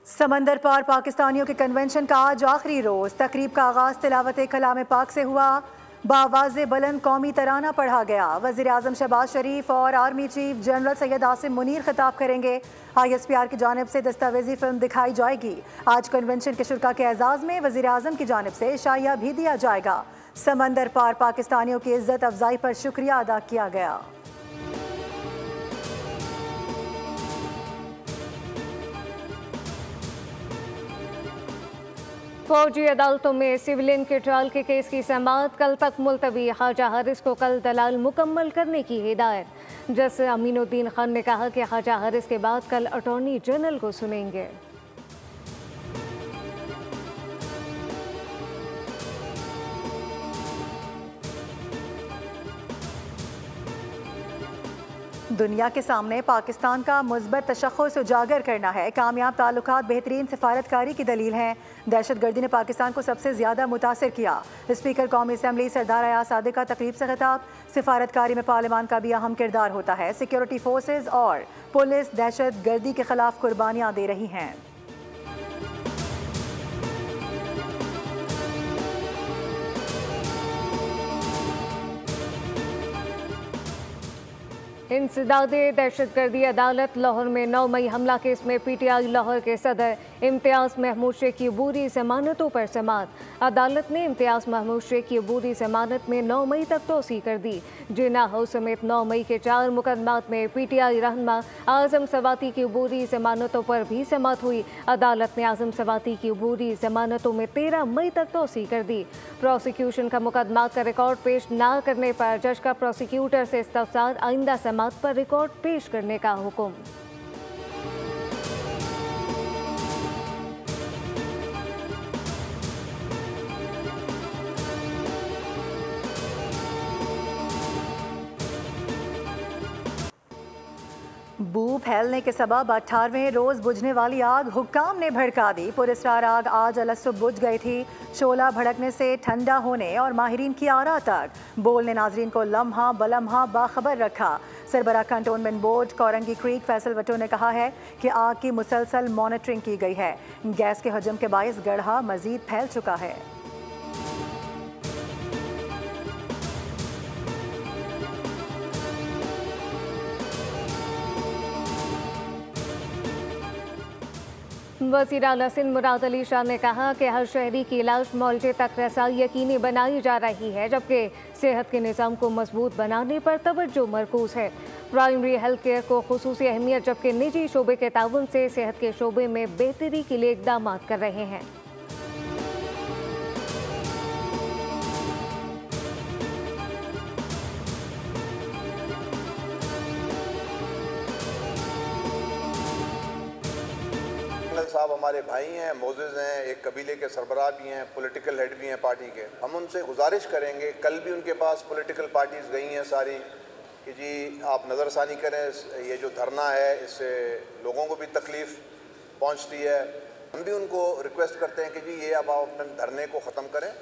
समंदर पार पाकिस्तानियों के कन्वेंशन का आज आखिरी रोज। तकरीब का आगाज तिलावत कलाम पाक से हुआ। बावाज़े बुलंद कौमी तराना पढ़ा गया। वज़ीर आज़म शहबाज शरीफ और army chief general Syed Asim Munir खिताब करेंगे। ISPR की जानिब से दस्तावेजी फिल्म दिखाई जाएगी। आज कन्वेंशन के शुरा के एजाज़ में वज़ीर आज़म की जानिब से शाइया भी दिया जाएगा। समंदर पार पाकिस्तानियों की इज्जत अफजाई पर शुक्रिया अदा किया गया। फौजी अदालतों में सिविलियन के ट्रायल के केस की समाअत कल तक मुलतवी। ख्वाजा हारिस को कल दलाल मुकम्मल करने की हिदायत। जस्टिस अमीनुद्दीन खान ने कहा कि ख्वाजा हारिस के बाद कल अटॉर्नी जनरल को सुनेंगे। दुनिया के सामने पाकिस्तान का मुस्बत तशख़्ख़ुस उजागर करना है। कामयाब ताल्लुकात बेहतरीन सिफारतकारी की दलील हैं। दहशतगर्दी ने पाकिस्तान को सबसे ज़्यादा मुतासर किया। स्पीकर कौमी असम्बली सरदार अयाज सादिक का तकरीब से खिताब। सिफारतकारी में पार्लियामान का भी अहम किरदार होता है। सिक्योरिटी फोर्सेज और पुलिस दहशत गर्दी के खिलाफ कुर्बानियाँ दे रही हैं। इंसदादे दहशतगर्दी अदालत लाहौर में 9 मई हमला केस में PTI लाहौर के सदर इम्तियाज़ महमूद शेख की अबूरी जमानतों पर समाअत। अदालत ने इम्तियाज़ महमूद शेख की अबूरी जमानत में 9 मई तक तोसी कर दी। जिन्ना हाउस समेत 9 मई के 4 मुकदमात में PTI रहनुमा आज़म सवाती की अबूरी जमानतों पर भी समाअत हुई। अदालत ने आज़म सवाती की अबूरी जमानतों में 13 मई तक तोसी कर दी। प्रोसिक्यूशन का मुकदमात का रिकॉर्ड पेश न करने पर जज का प्रोसिक्यूटर से इस्तफसार आइंदा समाअत पर रिकॉर्ड पेश करने का हुक्म। बू फैलने के सबब 18वें रोज बुझने वाली आग हुक्काम ने भड़का दी। पुरस्कार आग आज अलसुब बुझ गई थी। शोला भड़कने से ठंडा होने और माहिरीन की आरा तक बोल ने नाजरीन को लम्हा बलम्हा बाखबर रखा। सरबरा cantonment board Korangi creek Faisal वटो ने कहा है कि आग की मुसलसल मॉनिटरिंग की गई है। गैस के हजम के बायस गढ़ा मजीद फैल चुका है। वज़ीर आला सिंध मुराद अली शाह ने कहा कि हर शहरी की इलाज मुआवजे तक रसाई यकीनी बनाई जा रही है, जबकि सेहत के निज़ाम को मजबूत बनाने पर तवज्जो मरकूज है। प्राइमरी हेल्थ केयर को खुसूसी अहमियत, जबकि निजी शोबे के ताउन से सेहत के शोबे में बेहतरी के लिए इक़दाम कर रहे हैं। साहब हमारे भाई हैं, मोज़ेज़ हैं, एक कबीले के सरबराह भी हैं, पॉलिटिकल हेड भी हैं पार्टी के। हम उनसे गुजारिश करेंगे, कल भी उनके पास पॉलिटिकल पार्टीज़ गई हैं सारी, कि जी आप नज़रसानी करें, ये जो धरना है इससे लोगों को भी तकलीफ़ पहुंचती है। हम भी उनको रिक्वेस्ट करते हैं कि जी ये अब आप अपने धरने को ख़त्म करें।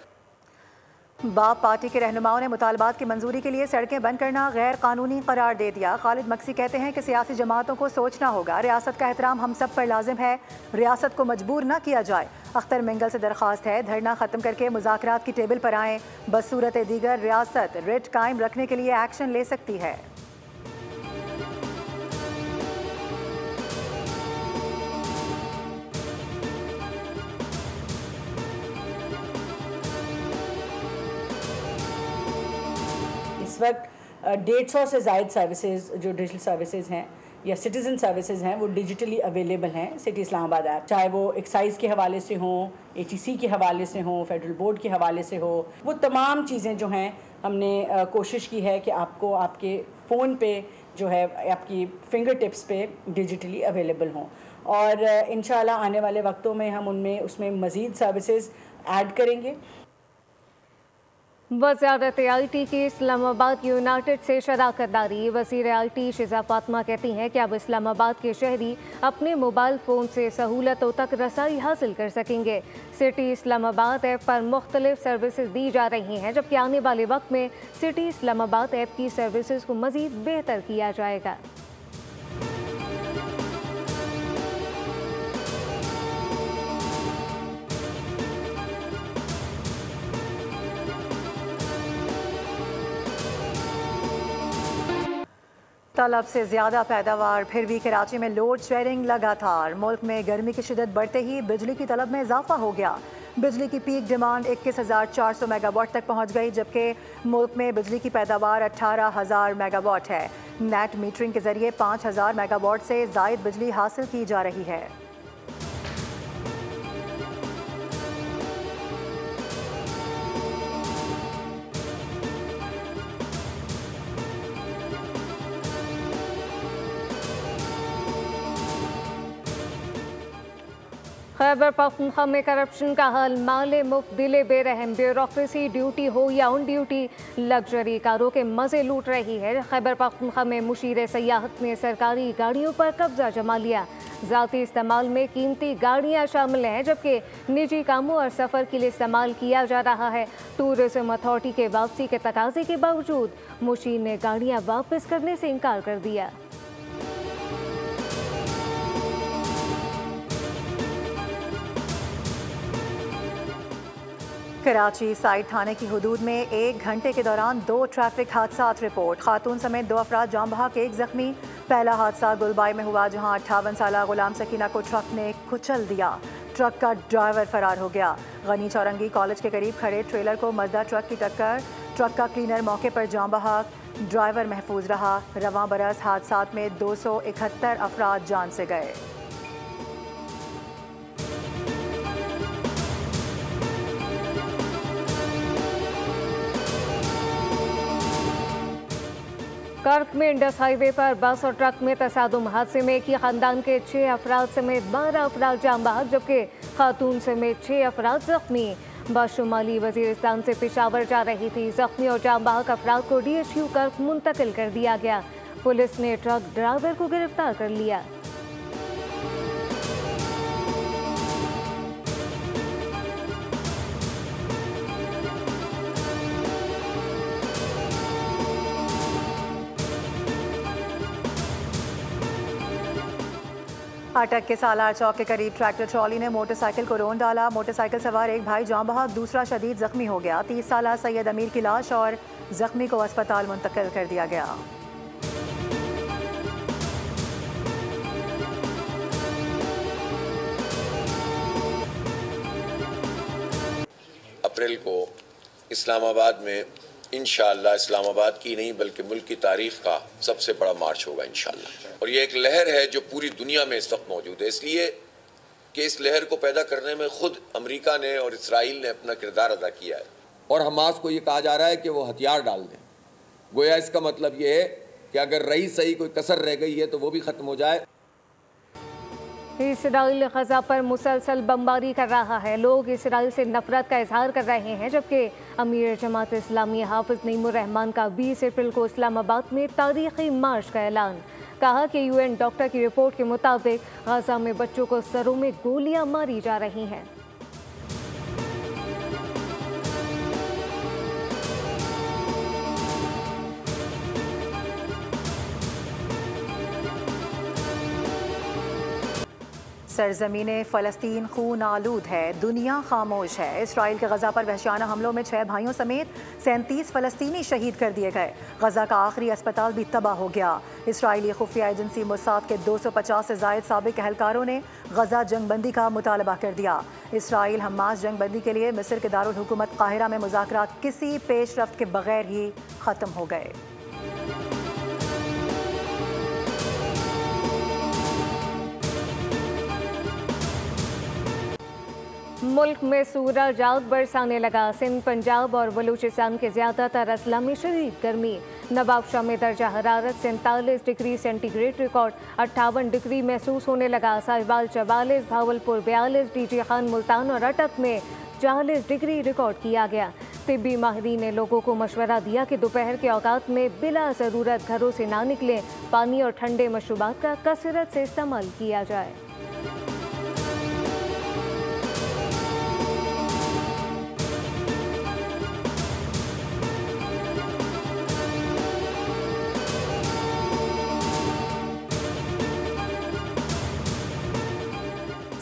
बाप पार्टी के रहनुमाओं ने मुतालबात की मंजूरी के लिए सड़कें बंद करना गैर कानूनी करार दे दिया। खालिद मक्सी कहते हैं कि सियासी जमातों को सोचना होगा, रियासत का एहतराम हम सब पर लाजिम है, रियासत को मजबूर न किया जाए। अख्तर मिंगल से दरख्वास्त है धरना ख़त्म करके मुज़ाकरात की टेबल पर आएँ। बसूरत दीगर रियासत रिट कायम रखने के लिए एक्शन ले सकती है। इस वक्त 150 से ज़ायद सर्विसेज जो डिजिटल सर्विसेज हैं या सिटीज़न सर्विसेज हैं वो डिजिटली अवेलेबल हैं सिटी इस्लामाबाद ऐप, चाहे वो एक्साइज़ के हवाले से हों, ATC के हवाले से हों, फेडरल बोर्ड के हवाले से हो। वो तमाम चीज़ें जो हैं हमने कोशिश की है कि आपको आपके फ़ोन पे जो है आपकी फिंगर टिप्स पे डिजिटली अवेलेबल हों, और इंशाल्लाह आने वाले वक्तों में हम उसमें मज़ीद सर्विसेज ऐड करेंगे। वज़ारत IT की इस्लामाबाद यूनाइटेड से शराकत दारी। वज़ीर IT शिज़ा फातिमा कहती हैं कि अब इस्लामाबाद के शहरी अपने मोबाइल फ़ोन से सहूलतों तक रसाई हासिल कर सकेंगे। सिटी इस्लामाबाद ऐप पर मुख्तलिफ सर्विसेज दी जा रही हैं, जबकि आने वाले वक्त में सिटी इस्लामाबाद ऐप की सर्विसेज को मज़ीद बेहतर किया जाएगा। तलब से ज़्यादा पैदावार, फिर भी कराची में लोड शेडिंग लगातार। मुल्क में गर्मी की शिद्दत बढ़ते ही बिजली की तलब में इजाफा हो गया। बिजली की पीक डिमांड 21,400 मेगावाट तक पहुंच गई, जबकि मुल्क में बिजली की पैदावार 18,000 मेगावाट है। नेट मीटरिंग के जरिए 5,000 मेगावाट से ज़ायद बिजली हासिल की जा रही है। खैबर पख्तूनख्वा में करप्शन का हाल माले मुफ्त दिले बेरहम, ब्यूरोक्रेसी ड्यूटी हो या ऑन ड्यूटी लग्जरी कारों के मजे लूट रही है। खैबर पख्तूनख्वा में मुशीर सयाहत ने सरकारी गाड़ियों पर कब्जा जमा लिया। ज़ाती इस्तेमाल में कीमती गाड़ियां शामिल हैं, जबकि निजी कामों और सफ़र के लिए इस्तेमाल किया जा रहा है। टूरिज्म अथॉरिटी के वापसी के तकाजे के बावजूद मुशीर ने गाड़ियां वापस करने से इनकार कर दिया। कराची साइड थाने की हुदूद में 1 घंटे के दौरान 2 ट्रैफिक हादसा रिपोर्ट। खातून समेत 2 अफराद जाम बहक, 1 जख्मी। पहला हादसा गुलबाई में हुआ, जहां 58 साल गुलाम सकीना को ट्रक ने कुचल दिया। ट्रक का ड्राइवर फरार हो गया। गनी चौरंगी कॉलेज के करीब खड़े ट्रेलर को मजदा ट्रक की टक्कर। ट्रक का क्लीनर मौके पर जाम बहक, ड्राइवर महफूज रहा। रवां बरस हादसा में 271 अफराद जान से गए। कर्क में इंडस हाईवे पर बस और ट्रक में तसादुम। हादसे में एक ही खानदान के 6 अफराद समेत 12 अफराद जाम बहक, जबकि खातून समेत 6 अफराद जख्मी। बस शुमाली वजीरिस्तान से पेशावर जा रही थी। जख्मी और जाम बहक अफराद को DSU कर्क मुंतकिल कर दिया गया। पुलिस ने ट्रक ड्राइवर को गिरफ्तार कर लिया। अटक के सालार चौक के करीब ट्रैक्टर ट्रॉली ने मोटरसाइकिल को रोन डाला। मोटरसाइकिल सवार एक भाई जाम बहक, दूसरा शदीद जख्मी हो गया। 30 साल सैयद अमीर की लाश और जख्मी को अस्पताल मुंतकिल कर दिया गया। अप्रैल को इस्लामाबाद में इंशाअल्लाह इस्लामाबाद की नहीं बल्कि मुल्क की तारीख का सबसे बड़ा मार्च होगा इंशाअल्लाह। और ये एक लहर है जो पूरी दुनिया में इस वक्त मौजूद है, इसलिए कि इस लहर को पैदा करने में खुद अमेरिका ने और इसराइल ने अपना किरदार अदा किया है। और हमास को ये कहा जा रहा है कि वो हथियार डाल दें। गोया इसका मतलब ये है कि अगर रही सही कोई कसर रह गई है तो वो भी ख़त्म हो जाए। इसराइल गजा पर मुसलसल बमबारी कर रहा है। लोग इसराइल से नफरत का इजहार कर रहे हैं, जबकि अमीर जमात इस्लामी हाफिज नईमुर रहमान का 20 अप्रैल को इस्लामाबाद में तारीखी मार्च का ऐलान। कहा कि UN डॉक्टर की रिपोर्ट के मुताबिक गजा में बच्चों को सरों में गोलियां मारी जा रही हैं। सरजमीन फ़लस्तीन खून आलूद है, दुनिया खामोश है। इसराइल के गजा पर वहशियाना हमलों में 6 भाइयों समेत 37 फ़लस्तीनी शहीद कर दिए गए। गजा का आखिरी अस्पताल भी तबाह हो गया। इसराइली खुफिया एजेंसी मोसाद के 250 से ज़ायद साबिक एहलकारों ने गजा जंगबंदी का मुतालबा कर दिया। इसराइल हमास जंगबंदी के लिए मिस्र के दारुल हुकूमत काहिरा में मुज़ाकरात किसी पेशरफ्त के बगैर ही ख़त्म हो गए। मुल्क में सूरज आग बरसाने लगा। सिंध, पंजाब और बलूचिस्तान के ज़्यादातर अजला में शदीद गर्मी। नवाबशाह में दर्जा हरारत 47 डिग्री सेंटीग्रेड रिकॉर्ड, 58 डिग्री महसूस होने लगा। साहिवाल 44, भावलपुर 42, DG खान मुल्तान और अटक में 40 डिग्री रिकॉर्ड किया गया। तिब्बी माहिरीन ने लोगों को मशवरा दिया कि दोपहर के औकात में बिला ज़रूरत घरों से ना निकलें। पानी और ठंडे मशरूबात का कसरत से इस्तेमाल किया जाए।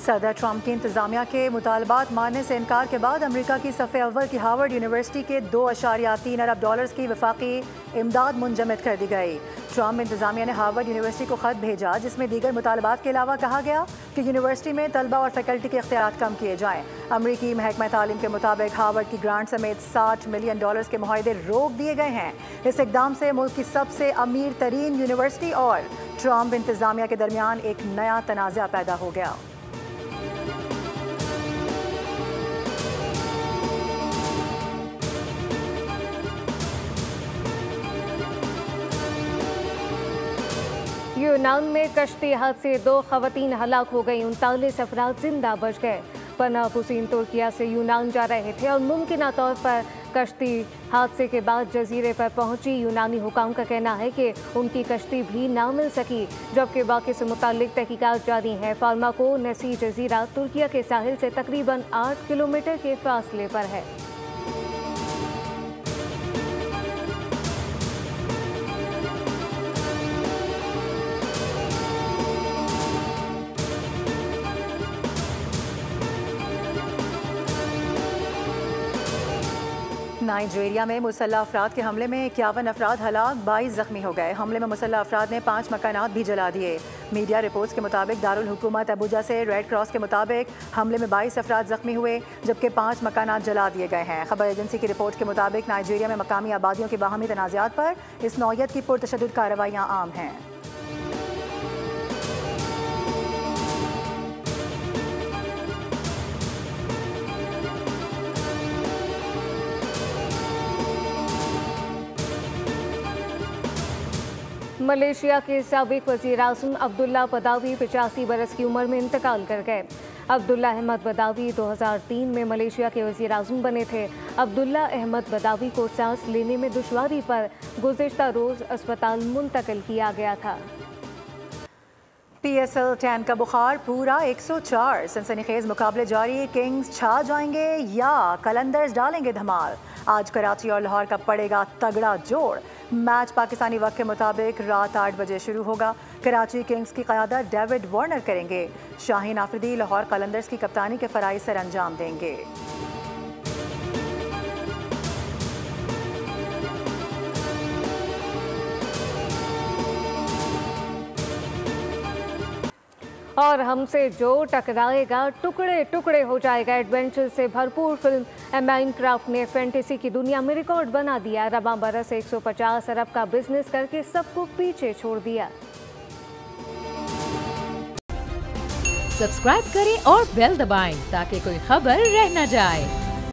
सदर ट्रंप की इंतजामिया के मुतालबात मानने से इनकार के बाद अमेरिका की सफ़े अव्वल की हार्वर्ड यूनिवर्सिटी के $2.3 अरब की वफाकी इमदाद मुंजमद कर दी गई। ट्रंप इंतजामिया ने हार्वर्ड यूनिवर्सिटी को ख़त भेजा जिसमें दीगर मुतालबात के अलावा कहा गया कि यूनिवर्सिटी में तलबा और फैकल्टी के इख्तियार कम किए जाएँ। अमरीकी महकमा तालीम के मुताबिक हार्वर्ड की ग्रांट समेत $60 मिलियन के मुआहदे रोक दिए गए हैं। इस इकदाम से मुल्क की सबसे अमीर तरीन यूनिवर्सिटी और ट्रंप इंतजामिया के दरमियान एक नया तनाज़ा पैदा हो गया। यूनान में कश्ती हादसे 2 खवातीन हलाक हो गई, 39 अफराद जिंदा बच गए। पनाह हुसैन तुर्किया से यूनान जा रहे थे और मुमकिना तौर पर कश्ती हादसे के बाद जजीरे पर पहुंची। यूनानी हुकाम का कहना है कि उनकी कश्ती भी ना मिल सकी, जबकि वाक़े से मुताल्लिक तहकीकात जारी है। फार्माको नसी जजीरा तुर्किया के साहिल से तकरीबन 8 किलोमीटर के फासले पर है। नाइजीरिया में मुसल्लह अफराद के हमले में 51 अफराद हलाक, 22 जख्मी हो गए। हमले में मुसल्लह अफराद ने 5 मकानात भी जला दिए। मीडिया रिपोर्ट्स के मुताबिक दारुल हुकूमत अबूजा से रेड क्रॉस के मुताबिक हमले में 22 अफराद जख्मी हुए, जबकि 5 मकानात जला दिए गए हैं। खबर एजेंसी की रिपोर्ट के मुताबिक नाइजीरिया में मकामी आबादियों के बाहमी तनाज़ात पर इस नौयत की पुरतशद्दुद कार्रवाइयाँ आम हैं। मलेशिया के साबिक वज़ीर आज़म अब्दुल्ला बदावी 85 बरस की उम्र में इंतकाल कर गए। अब्दुल्ला अहमद बदावी 2003 में मलेशिया के वज़ीर आज़म बने थे। अब्दुल्ला अहमद बदावी को सांस लेने में दुश्वारी पर गुज़िश्ता रोज़ अस्पताल मुंतकिल किया गया था। PSL 10 का बुखार पूरा 104। सनसनीखेज मुकाबले जारी, किंग्स छा जाएंगे या कलंदर्स डालेंगे धमाल। आज कराची और लाहौर का पड़ेगा तगड़ा जोड़। मैच पाकिस्तानी वक्त के मुताबिक रात 8 बजे शुरू होगा। कराची किंग्स की क़यादत डेविड वार्नर करेंगे। शाहीन आफरीदी लाहौर कलंदर्स की कप्तानी के फ़राइज़ सर अंजाम देंगे। और हमसे जो टकराएगा टुकड़े टुकड़े हो जाएगा। एडवेंचर से भरपूर फिल्म माइनक्राफ्ट ने फैंटेसी की दुनिया में रिकॉर्ड बना दिया। रबा बरस 150 अरब का बिजनेस करके सबको पीछे छोड़ दिया। सब्सक्राइब करें और बेल दबाएं ताकि कोई खबर रह न जाए।